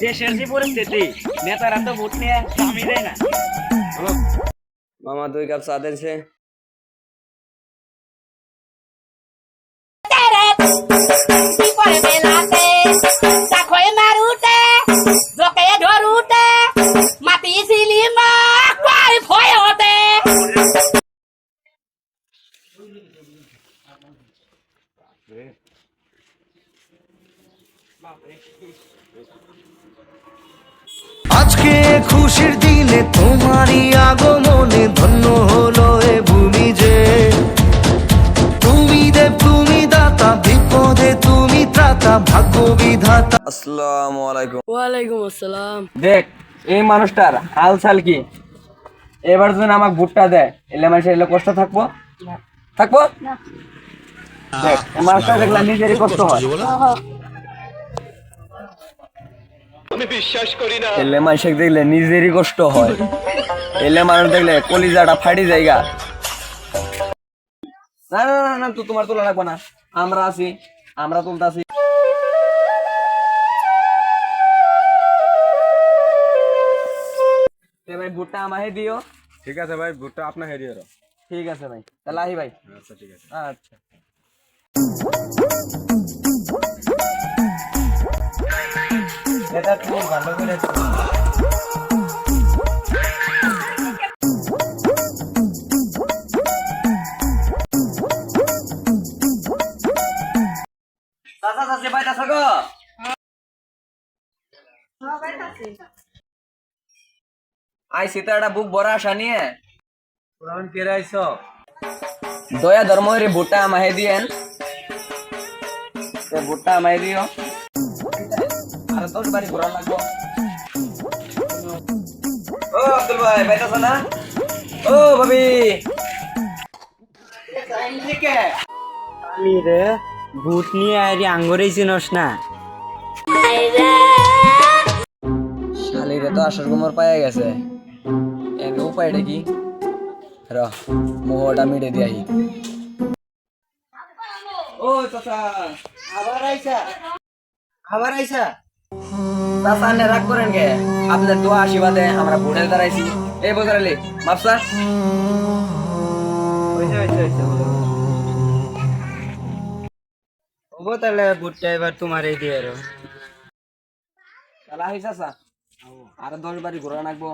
দেশের যে পরিস্থিতি নেতারা তো ভোট নিয়ে দামই দেয় না। মামা 2 কাপ চা দেনছে। আজকে খুশির দিনে তোমারই আগমনে ধন্য হলো এ ভূমি যে তুমি দেব তুমি দাতা বিপদে তুমি ত্রাতা ভাগ্য বিধাতা। আসসালামু আলাইকুম। ওয়ালাইকুম আসসালাম। দেখ এই মানুষটার হাল চাল কি, এবার যদি আমাকে ভুট্টা দেয় এলে মানুষের এলে কষ্ট থাকবো থাকবো দেখ এই মানুষটা দেখলাম নিজেরই কষ্ট হয়। এলে মানুষের দেখলে নিজেরই কষ্ট হয়, এলে মানুষ দেখলে কলিজাটা ফাটি জায়গা। না না না না, তো তোমার তোলা লাগবে না, আমরা আছি, আমরা তুলতাছি। ভাই ভুট্টা আমাকে দিও। ঠিক আছে ভাই, ভুট্টা আপনার হেরিয়ে রো। ঠিক আছে ভাই, তাহলে আহি ভাই। আচ্ছা ঠিক আছে। আচ্ছা এটা খুব ভালো করে চাচা চাচি ভাই চাচা গো। আইসি তো একটা বুক ভরা আশা নিয়ে। পুরান কেরে আইছো? দয়া ধর্ম রে ভুট্টা আমাহে দিয়েন, ভুট্টা আমাহে দিও। আর 10 বাড়ি ঘোরা লাগবো। ও আব্দুল ভাই বাইতাছ না? ও ভাবি আমি রে ভোট নিয়ে আইরি আঙ্গুরেই চিনস না। শালিরে তো আসার গুমর পায়ে গেছে, এর উপায়টা কি? র মোহটা মিটে দিয়ে আহি। ও চাচা আবার আইসা আবার আইসা চাচা নে রাগ করেন কে? আপনার দোয়া আশীর্বাদে আমরা ভোটে দাঁড়াইছি। এই বজারালি মাপসা হবো, তাহলে ভোটটা এবার তোমার এই দিয়ে আরো। তাহলে আহি চাচা, আর 10 বাড়ি ঘোরা লাগবো।